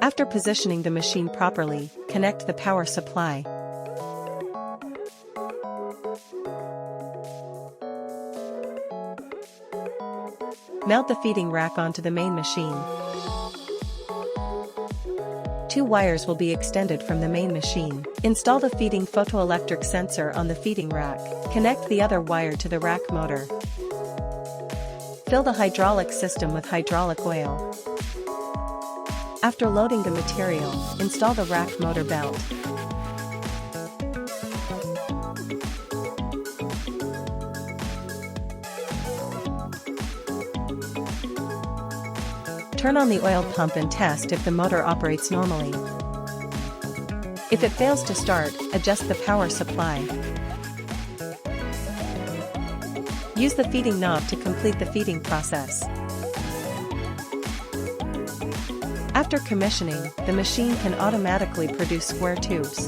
After positioning the machine properly, connect the power supply. Mount the feeding rack onto the main machine. 2 wires will be extended from the main machine. Install the feeding photoelectric sensor on the feeding rack. Connect the other wire to the rack motor. Fill the hydraulic system with hydraulic oil. After loading the material, install the rack motor belt. Turn on the oil pump and test if the motor operates normally. If it fails to start, adjust the power supply. Use the feeding knob to complete the feeding process. After commissioning, the machine can automatically produce square tubes.